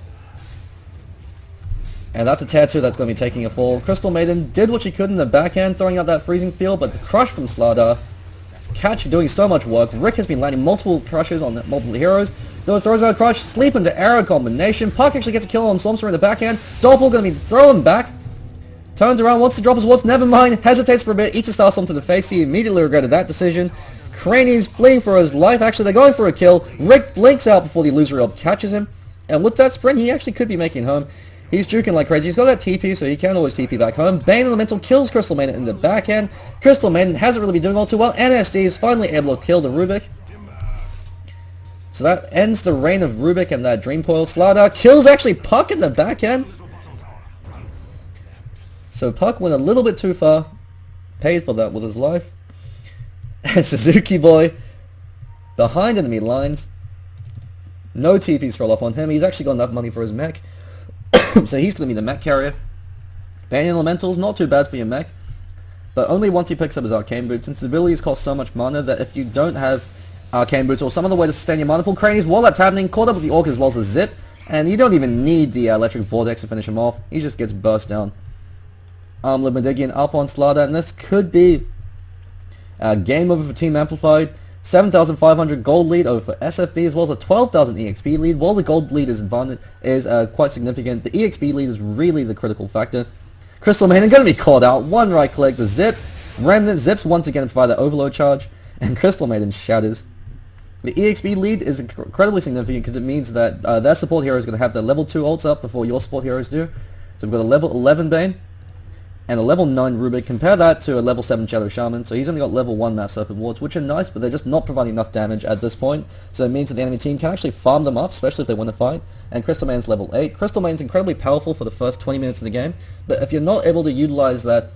And that's a Tier 2 that's going to be taking a fall. Crystal Maiden did what she could in the backhand, throwing out that Freezing Field, but the crush from Slardar, catch doing so much work. Rick has been landing multiple crushes on multiple heroes. Though throws out a crush, sleep into arrow combination. Puck actually gets a kill on Stormster in the backhand. Doppel going to be thrown back. Turns around, wants to drop his wards, never mind, hesitates for a bit, eats a Starstorm to the face. He immediately regretted that decision. Craney's fleeing for his life. Actually, they're going for a kill. Rick blinks out before the Illusory Orb catches him. And with that sprint, he actually could be making home. He's juking like crazy. He's got that TP, so he can always TP back home. Bane Elemental kills Crystal Maiden in the backhand. Crystal Maiden hasn't really been doing all too well. NSD is finally able to kill the Rubick. So that ends the reign of Rubick and that Dreamcoil. Slardar kills actually Puck in the backhand. So Puck went a little bit too far. Paid for that with his life. And Suzuki Boy behind enemy lines. No TP scroll up on him. He's actually got enough money for his mech. So he's going to be the mech carrier. Bane Elementals, not too bad for your mech. But only once he picks up his Arcane Boots. Since the abilities cost so much mana that if you don't have Arcane Boots or some other way to sustain your mana pool, Craney's while that's happening, caught up with the Orc as well as the Zip. And you don't even need the Electric Vortex to finish him off. He just gets burst down. Armlet Medigian up on Slardar, and this could be a game over for Team Amplified. 7,500 gold lead over for SFB as well as a 12,000 EXP lead. While the gold lead is quite significant, the EXP lead is really the critical factor. Crystal Maiden going to be caught out. One right click, the Zip. Remnant zips once again via the Overload charge, and Crystal Maiden shatters. The EXP lead is incredibly significant because it means that their support hero is going to have their level 2 ults up before your support heroes do. So we've got a level 11 Bane and a level 9 Rubick. Compare that to a level 7 Shadow Shaman. So he's only got level 1 Mass Serpent Wards, which are nice, but they're just not providing enough damage at this point. So it means that the enemy team can actually farm them up, especially if they want to fight. And Crystal Main's level 8. Crystal Main's incredibly powerful for the first 20 minutes of the game, but if you're not able to utilize that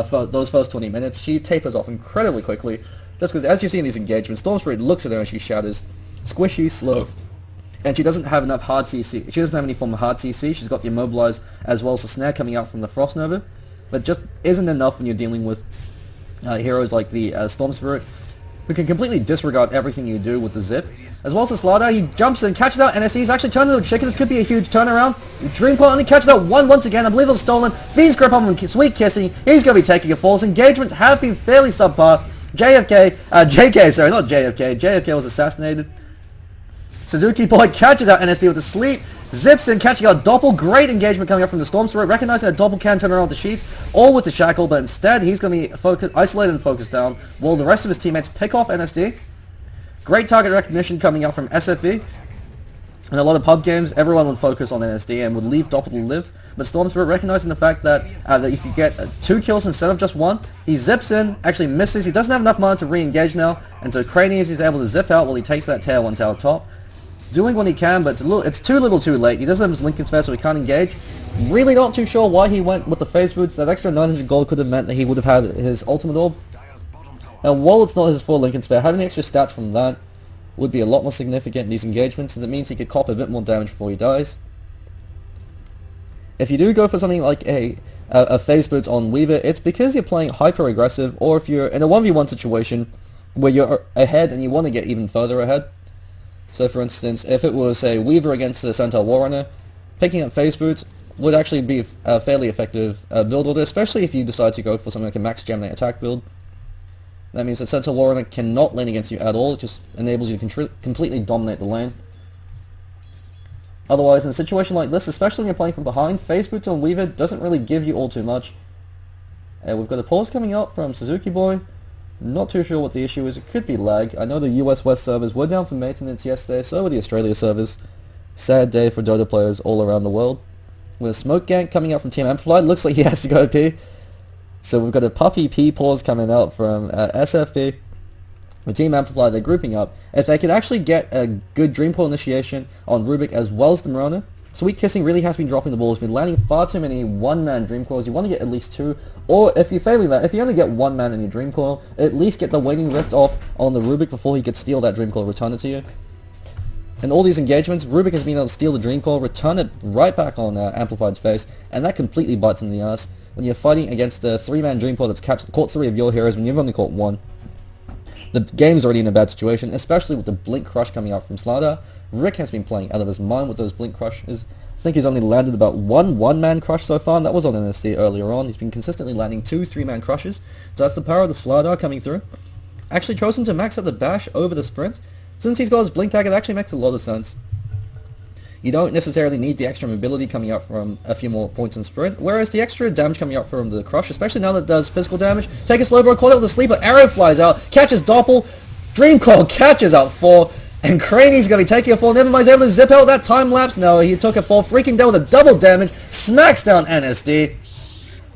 for those first 20 minutes, she tapers off incredibly quickly. Just because, as you see in these engagements, Storm Spirit looks at her and she shatters. Squishy, slow. And she doesn't have enough hard CC. She doesn't have any form of hard CC. She's got the Immobilize as well as the Snare coming out from the Frost Nova. But just isn't enough when you're dealing with heroes like the Storm Spirit. who can completely disregard everything you do with the zip. As well as the Slardar, he jumps in, catches out NSC, he's actually turned into a chicken, this could be a huge turnaround. Dream Coil only catches out one once again, I believe it was stolen. Fiend's grip on him, sweet kissing, he's going to be taking a fall. His engagements have been fairly subpar. JK, sorry, not JFK, JFK was assassinated. Suzuki Boy catches out NSB with a sleep, zips in, catching out Doppel, great engagement coming up from the Storm Spirit, recognizing that Doppel can turn around with the Sheath, or with the Shackle, but instead he's going to be isolated and focused down, while the rest of his teammates pick off NSD. Great target recognition coming out from SFB. In a lot of pub games, everyone would focus on NSD and would leave Doppel to live, but Storm Spirit, recognizing the fact that that you could get 2 kills instead of just 1, he zips in, actually misses, he doesn't have enough mana to re-engage now, and so Cranius is able to zip out while he takes that tail 1 tower top. Doing what he can, but it's too little too late. He doesn't have his Lincoln Sphere, so he can't engage. Really not too sure why he went with the phase boots. That extra 900 gold could have meant that he would have had his ultimate orb. And while it's not his full Lincoln Sphere, having the extra stats from that would be a lot more significant in these engagements, as it means he could cop a bit more damage before he dies. If you do go for something like a phase boots on Weaver, it's because you're playing hyper aggressive, or if you're in a 1v1 situation where you're ahead and you want to get even further ahead. So for instance, if it was a Weaver against the Centaur Warrunner, picking up phase boots would actually be a fairly effective build order, especially if you decide to go for something like a max Gemini attack build. That means that Centaur Warrunner cannot lane against you at all, it just enables you to completely dominate the lane. Otherwise, in a situation like this, especially when you're playing from behind, phase boots on Weaver doesn't really give you all too much. We've got a pause coming up from Suzuki Boy. Not too sure what the issue is. It could be lag. I know the US West servers were down for maintenance yesterday, so were the Australia servers. Sad day for Dota players all around the world. With a smoke gank coming out from Team Amplified, looks like he has to go P. So we've got a puppy P pause coming out from SFB. With Team Amplified, they're grouping up. If they could actually get a good Dream Coil initiation on Rubick as well as the Mirana, Sweet Kissing really has been dropping the ball. He's been landing far too many one-man Dream Coils. You want to get at least 2, or if you're failing that, if you only get 1 man in your Dream Coil, at least get the Waning Rift off on the Rubick before he could steal that Dream Coil, return it to you. In all these engagements, Rubick has been able to steal the Dream Coil, return it right back on Amplified's face, and that completely bites in the ass when you're fighting against the 3-man Dream Coil that's caught 3 of your heroes when you've only caught 1. The game's already in a bad situation, especially with the Blink Crush coming out from Slardar. Rick has been playing out of his mind with those Blink Crushes. I think he's only landed about one man crush so far, and that was on NSD earlier on. He's been consistently landing 2 3-man crushes, so that's the power of the Slardar coming through. Actually chosen to max out the bash over the sprint. Since he's got his blink tag, it actually makes a lot of sense. You don't necessarily need the extra mobility coming out from a few more points in sprint, whereas the extra damage coming out from the crush, especially now that it does physical damage, take a slow bro, caught out with the sleeper, arrow flies out, catches Doppel, Dream Coil catches out 4, and Craney's going to be taking a fall. Never mind, he's able to zip out that time lapse. No, he took a fall, freaking down with a double damage, smacks down NSD.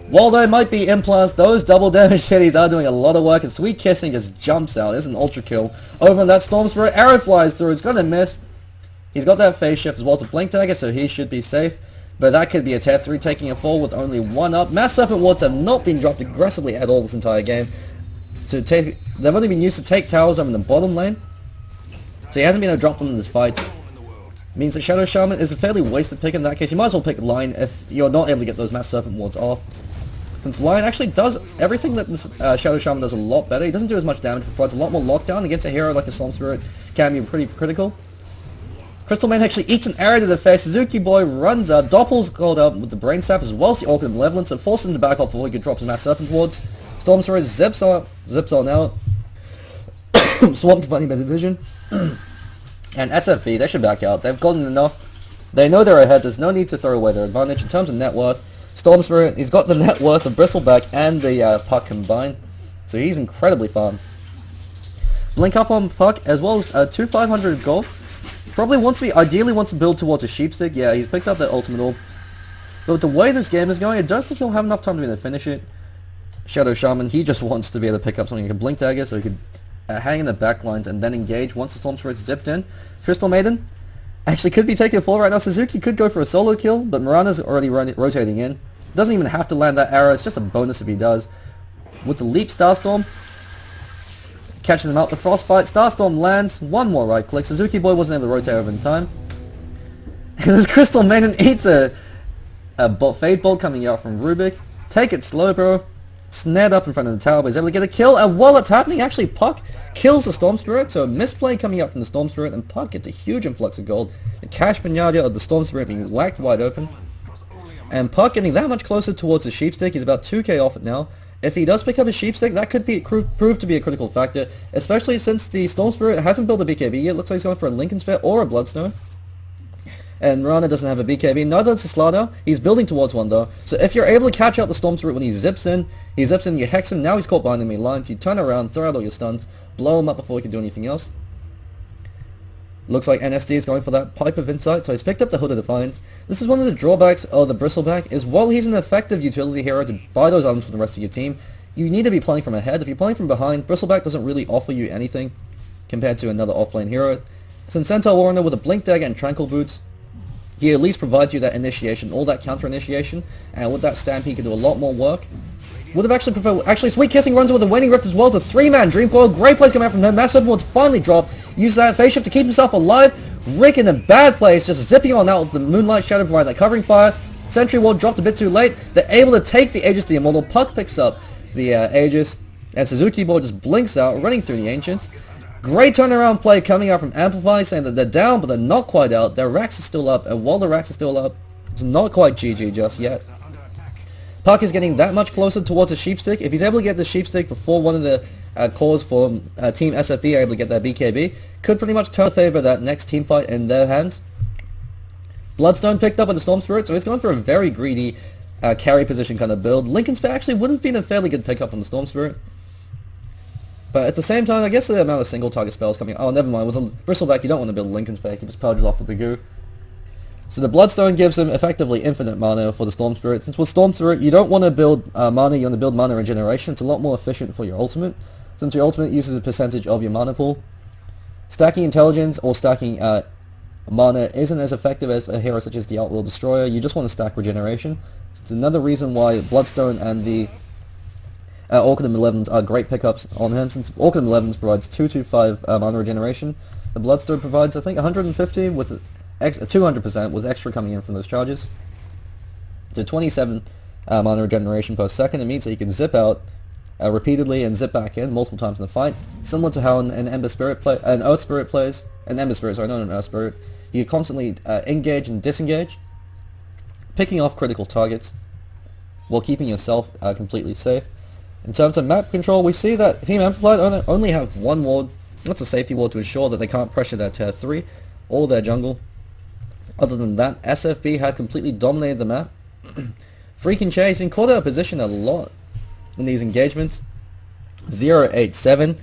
While there might be implants, those double damage hitties are doing a lot of work, and Sweet Kissing just jumps out. There's an ultra kill over on that Storm Spirit. Arrow flies through, it's going to miss. He's got that phase shift as well as a blink target, so he should be safe. But that could be a tier 3 taking a fall with only 1 up. Mass Serpent Wards have not been dropped aggressively at all this entire game. They've only been used to take towers over in the bottom lane. So he hasn't been able to drop them in his fights. Means that Shadow Shaman is a fairly wasted pick in that case. You might as well pick Line if you're not able to get those Mass Serpent Wards off. Since Line actually does everything that this Shadow Shaman does a lot better. He doesn't do as much damage, but provides a lot more lockdown against a hero like a Storm Spirit. Can be pretty critical. Crystal Man actually eats an arrow to the face. Suzuki Boy runs up. Doppel's called up with the Brain Sap as well as the Orchid of Malevolence, and forces him to back off before he could drop his Mass Serpent Wards. Storm Spirit zips on out. Swamp Funny by Division. And SFB, they should back out. They've gotten enough. They know they're ahead. There's no need to throw away their advantage in terms of net worth. Storm Spirit, he's got the net worth of Bristleback and the Puck combined. So he's incredibly fun. Blink up on Puck as well as 2 500 gold. Probably ideally wants to build towards a Sheepstick. Yeah, he's picked up that ultimate orb. But with the way this game is going, I don't think he'll have enough time to be able to finish it. Shadow Shaman, he just wants to be able to pick up something like a Blink Dagger so he could hang in the back lines and then engage once the Storm Spirit's zipped in. Crystal Maiden actually could be taking a fall right now. Suzuki could go for a solo kill, but Mirana's already rotating in. Doesn't even have to land that arrow, it's just a bonus if he does. With the Leap Starstorm, catches him out, the Frostbite, Starstorm lands, 1 more right click. Suzuki Boy wasn't able to rotate over in time. And this Crystal Maiden eats a Fade Bolt coming out from Rubick. Take it slow, bro. snared up in front of the tower, but he's able to get a kill, and while that's happening, actually Puck kills the Storm Spirit, so a misplay coming out from the Storm Spirit, and Puck gets a huge influx of gold. The cash pinata of the Storm Spirit being whacked wide open, and Puck getting that much closer towards the Sheepstick. He's about 2k off it now. If he does pick up a Sheepstick, that could prove to be a critical factor, especially since the Storm Spirit hasn't built a BKB yet. Looks like he's going for a Lincoln Sphere or a Bloodstone. And Mirana doesn't have a BKB, neither does the Slardar. He's building towards one though. So if you're able to catch out the Storm Spirit when he zips in, you hex him, now he's caught behind enemy lines, you turn around, throw out all your stuns, blow him up before he can do anything else. Looks like NSD is going for that Pipe of Insight, so he's picked up the Hood of Defiance. This is one of the drawbacks of the Bristleback, is while he's an effective utility hero to buy those items for the rest of your team, you need to be playing from ahead. If you're playing from behind, Bristleback doesn't really offer you anything compared to another offlane hero. Since Centaur Warrior with a Blink Dagger and Tranquil Boots, he at least provides you that initiation, or that counter initiation, and with that stamp he can do a lot more work. Would have actually preferred, Sweet Kissing runs with a Waning Rift as well as a 3-man Dream Coil. Great plays coming out from him. Mass Open Ward's finally dropped. Uses that phase shift to keep himself alive. Rick in a bad place, just zipping on out with the Moonlight Shadow providing that covering fire. Sentry Ward dropped a bit too late. They're able to take the Aegis to the Immortal. Puck picks up the Aegis, and Suzuki Board just blinks out, running through the Ancients. Great turnaround play coming out from Amplify, saying that they're down, but they're not quite out. Their racks are still up, and while the racks are still up, it's not quite GG just yet. Puck is getting that much closer towards the Sheepstick. If he's able to get the Sheepstick before one of the cores for Team SFB are able to get their BKB, could pretty much turn favor that next team fight in their hands. Bloodstone picked up with the Storm Spirit, so he's going for a very greedy carry position kind of build. Lincoln Sphere actually wouldn't be a fairly good pickup on the Storm Spirit. But at the same time, I guess the amount of single target spells coming... Oh, never mind. With a Bristleback, you don't want to build Lincoln Sphere. You can just purge it off with the goo. So the Bloodstone gives him effectively infinite mana for the Storm Spirit. Since with Storm Spirit, you don't want to build mana, you want to build mana regeneration. It's a lot more efficient for your ultimate, since your ultimate uses a percentage of your mana pool. Stacking intelligence or stacking mana isn't as effective as a hero such as the Outworld Destroyer. You just want to stack regeneration. So it's another reason why Bloodstone and the Orchid of Malevolence are great pickups on him, since Orchid of Malevolence provides 225 mana regeneration. The Bloodstone provides, I think, 150 with 200% with extra coming in from those charges. So 27 mana regeneration per second. It means that you can zip out repeatedly and zip back in multiple times in the fight, similar to how an Earth Spirit plays, an Ember Spirit, sorry, not an Earth Spirit. You constantly engage and disengage, picking off critical targets while keeping yourself completely safe. In terms of map control, we see that Team Amplified only have one ward. That's a safety ward to ensure that they can't pressure their tier 3 or their jungle. Other than that, SFB had completely dominated the map. Freaking Chase been caught out of position a lot in these engagements. 0-8-7.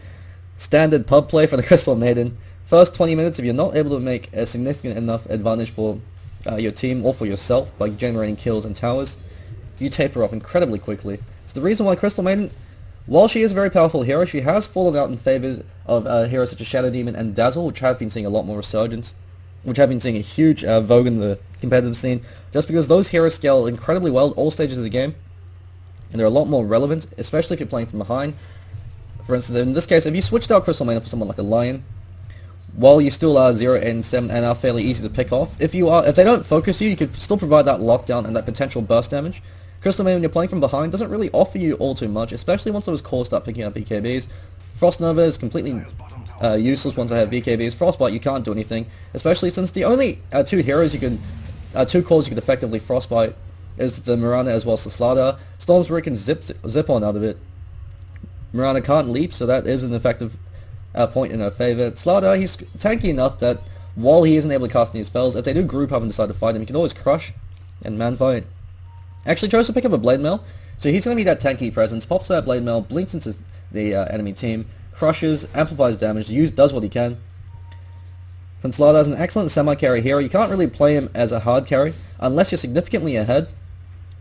Standard pub play for the Crystal Maiden. First 20 minutes, if you're not able to make a significant enough advantage for your team or for yourself by generating kills and towers, you taper off incredibly quickly. So the reason why Crystal Maiden, while she is a very powerful hero, she has fallen out in favor of heroes such as Shadow Demon and Dazzle, which have been seeing a lot more resurgence, which have been seeing a huge vogue in the competitive scene, just because those heroes scale incredibly well at all stages of the game, and they're a lot more relevant, especially if you're playing from behind. For instance, in this case, if you switched out Crystal Maiden for someone like a Lion, while you still are 0-7 and are fairly easy to pick off, if they don't focus you, you could still provide that lockdown and that potential burst damage. Crystal Maiden, when you're playing from behind, doesn't really offer you all too much, especially once those cores start picking up BKBs. Frost Nova is completely useless once they have BKBs. Frostbite, you can't do anything, especially since the only two cores you can effectively Frostbite is the Mirana as well as the Slardar. Storm Spirit can zip on out of it. Mirana can't leap, so that is an effective point in her favor. Slardar, he's tanky enough that while he isn't able to cast any spells, if they do group up and decide to fight him, he can always crush and man fight. Actually chose to pick up a Blade Mail, so he's going to be that tanky presence, pops that Blade Mail, blinks into the enemy team, crushes, amplifies damage, does what he can. Slardar is an excellent semi-carry hero. You can't really play him as a hard carry unless you're significantly ahead,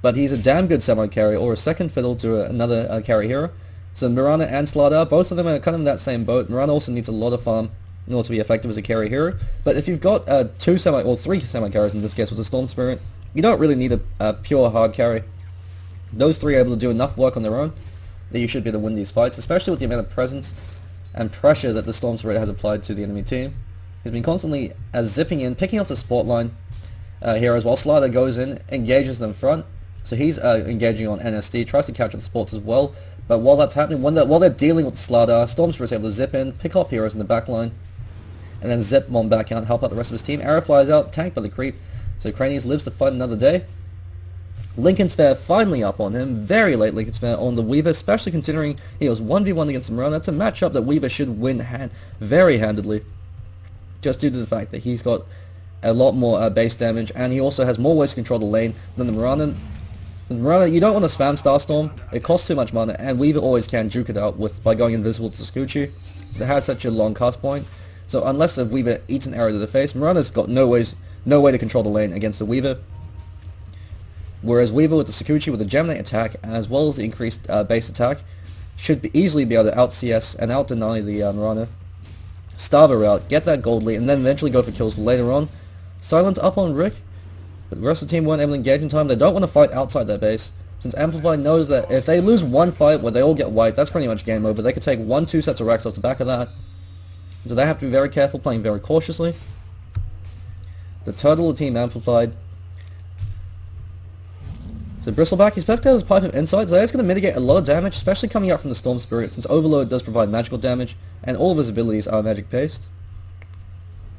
but he's a damn good semi-carry or a second fiddle to another carry hero. So Mirana and Slardar, both of them are kind of in that same boat. Mirana also needs a lot of farm in order to be effective as a carry hero, but if you've got three semi-carries in this case with the Storm Spirit, you don't really need a pure hard carry. Those three are able to do enough work on their own that you should be able to win these fights, especially with the amount of presence and pressure that the Storm Spirit has applied to the enemy team. He's been constantly zipping in, picking up the support line heroes while Slardar goes in, engages them front. So he's engaging on NSD, tries to capture the supports as well. But while that's happening, while they're dealing with the Slardar, StormStaffel is able to zip in, pick off heroes in the backline, and then zip one back out and help out the rest of his team. Arrow flies out, tanked by the creep. So Cranius lives to fight another day. Lincoln Sphere finally up on him. Very late Lincoln Sphere on the Weaver, especially considering he was 1v1 against Mirana. That's a matchup that Weaver should win very handedly. Just due to the fact that he's got a lot more base damage, and he also has more ways to control the lane than the Mirana. The Mirana, you don't want to spam Starstorm. It costs too much mana, and Weaver always can juke it out by going invisible to Scucci. It has such a long cast point. So unless the Weaver eats an arrow to the face, Mirana's got no way to control the lane against the Weaver. Whereas Weaver with the Scucci with the Geminate attack, as well as the increased base attack, should easily be able to out-CS and out-deny the Mirana. Starve her out, get that gold lead, and then eventually go for kills later on. Silent up on Rick, but the rest of the team weren't able to engage in time. They don't want to fight outside their base, since Amplify knows that if they lose one fight where they all get wiped, that's pretty much game over. They could take 1-2 sets of racks off the back of that. So they have to be very careful, playing very cautiously. The Turtle of Team Amplified. So Bristleback, he's back to his Pipe of Insight, so that's going to mitigate a lot of damage, especially coming out from the Storm Spirit, since Overload does provide magical damage, and all of his abilities are magic-based.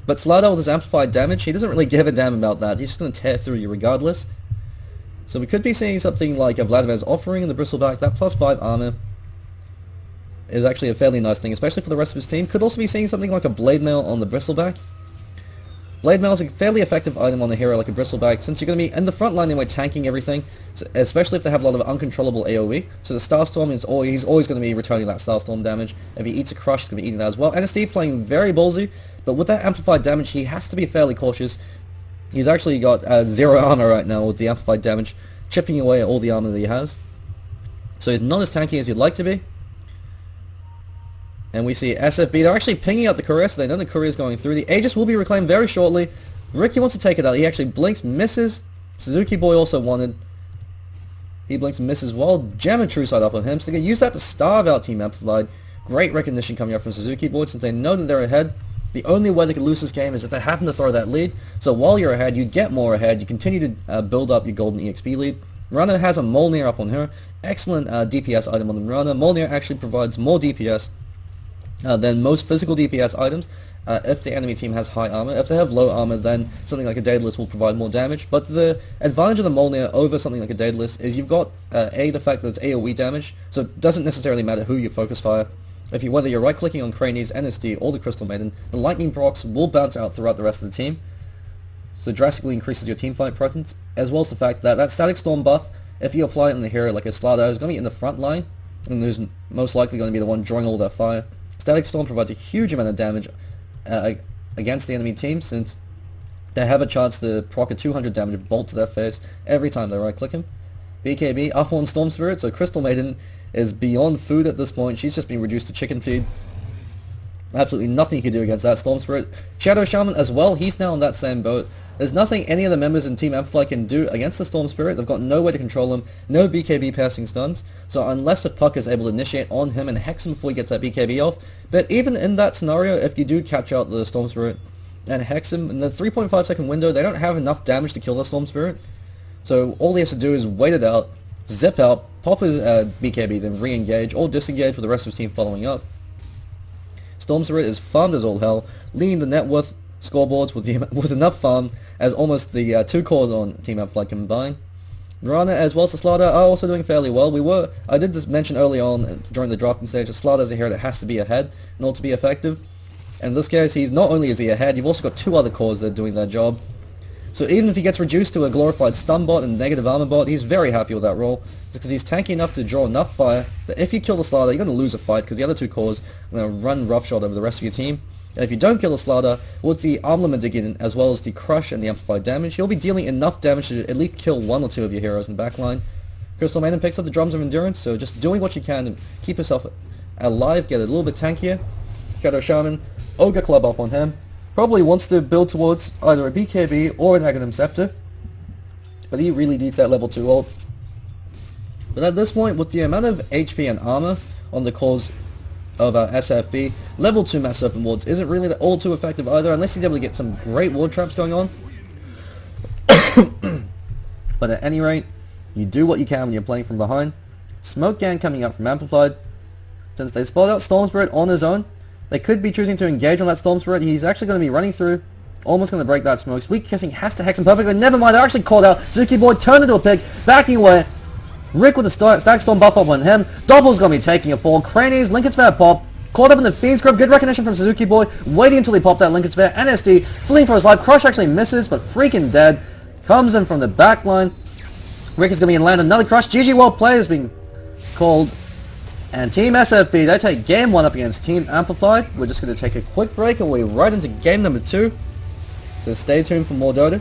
But Slardar with his amplified damage, he doesn't really give a damn about that. He's just going to tear through you regardless. So we could be seeing something like a Vladimir's Offering in the Bristleback. That +5 armor is actually a fairly nice thing, especially for the rest of his team. Could also be seeing something like a Blade Mail on the Bristleback. Blade Mail is a fairly effective item on a hero like a Bristleback, since you're going to be in the front line anyway tanking everything, especially if they have a lot of uncontrollable AoE. So the Starstorm, he's always going to be returning that Starstorm damage. If he eats a Crush, he's going to be eating that as well. NSD playing very ballsy, but with that amplified damage, he has to be fairly cautious. He's actually got 0 armor right now with the amplified damage, chipping away at all the armor that he has. So he's not as tanky as he'd like to be. And we see SFB, they're actually pinging out the courier, so they know the courier is going through. The Aegis will be reclaimed very shortly. Ricky wants to take it out. He actually blinks, misses. Suzuki Boy also wanted. He blinks and misses well. Jam and True Side up on him, so they can use that to starve out Team Amplified. Great recognition coming up from Suzuki Boy, since they know that they're ahead. The only way they can lose this game is if they happen to throw that lead. So while you're ahead, you get more ahead. You continue to build up your golden EXP lead. Mirana has a Molnir up on her. Excellent DPS item on the Mirana. Molnir actually provides more DPS than most physical DPS items if the enemy team has high armor. If they have low armor, then something like a Daedalus will provide more damage. But the advantage of the Molnir over something like a Daedalus is you've got the fact that it's AoE damage, so it doesn't necessarily matter who you focus fire. Whether you're right-clicking on Cranies, NSD, or the Crystal Maiden, the lightning procs will bounce out throughout the rest of the team, so drastically increases your teamfight presence, as well as the fact that that Static Storm buff, if you apply it on the hero like a Slardar, is going to be in the front line, and who's most likely going to be the one drawing all their fire. Static Storm provides a huge amount of damage against the enemy team, since they have a chance to proc a 200 damage bolt to their face every time they right-click him. BKB up on Storm Spirit, so Crystal Maiden is beyond food at this point. She's just been reduced to chicken feed. Absolutely nothing you can do against that Storm Spirit. Shadow Shaman as well, he's now on that same boat. There's nothing any of the members in Team Amplify can do against the Storm Spirit. They've got no way to control him, no BKB passing stuns, so unless the Puck is able to initiate on him and hex him before he gets that BKB off. But even in that scenario, if you do catch out the Storm Spirit and hex him, in the 3.5 second window, they don't have enough damage to kill the Storm Spirit. So all he has to do is wait it out, zip out, pop his BKB, then re-engage, or disengage with the rest of his team following up. Storm Spirit is farmed as all hell, leading the net worth scoreboards with enough farm as almost the 2 cores on Team Amplify combined. Mirana as well as the Slardar are also doing fairly well. I did just mention early on during the drafting stage that Slardar is a hero that has to be ahead in order to be effective. And in this case, not only is he ahead, you've also got 2 other cores that are doing their job. So even if he gets reduced to a glorified stun bot and negative armor bot, he's very happy with that role, because he's tanky enough to draw enough fire that if you kill the Slardar, you're going to lose a fight, because the other 2 cores are going to run roughshod over the rest of your team. And if you don't kill the Slardar, with the armament digging as well as the crush and the amplified damage, you'll be dealing enough damage to at least kill 1 or 2 of your heroes in the backline. Crystal Maiden picks up the drums of endurance, so just doing what you can to keep yourself alive, get a little bit tankier. Shadow Shaman, Ogre Club up on him. Probably wants to build towards either a BKB or an Aghanim Scepter, but he really needs that level 2 ult. But at this point, with the amount of HP and armor on the cores of SFB, level 2 Mass Serpent Wards isn't really all too effective either, unless he's able to get some great ward traps going on. But at any rate, You do what you can when you're playing from behind. Smoke gang coming up from Amplified. Since they spotted out Storm Spirit on his own, they could be choosing to engage on that Storm Spirit. He's actually going to be running through. Almost going to break that smoke. Sweet Kissing has to hex him perfectly. Never mind, they're actually caught out. Suzuki Boy turned into a pig, backing away. Rick with a Stag Storm buff up on him. Doppel's going to be taking a fall. Crannies, Lincoln Sphere pop. Caught up in the Fiend's Grip. Good recognition from Suzuki Boy. Waiting until he popped that Lincoln Sphere. NSD fleeing for his life. Crush actually misses, but freaking dead. Comes in from the back line. Rick is going to be in land. Another Crush. GG well played is being called. And Team SFB, they take game 1 up against Team Amplified. We're just going to take a quick break and we're right into game number 2. So stay tuned for more Dota.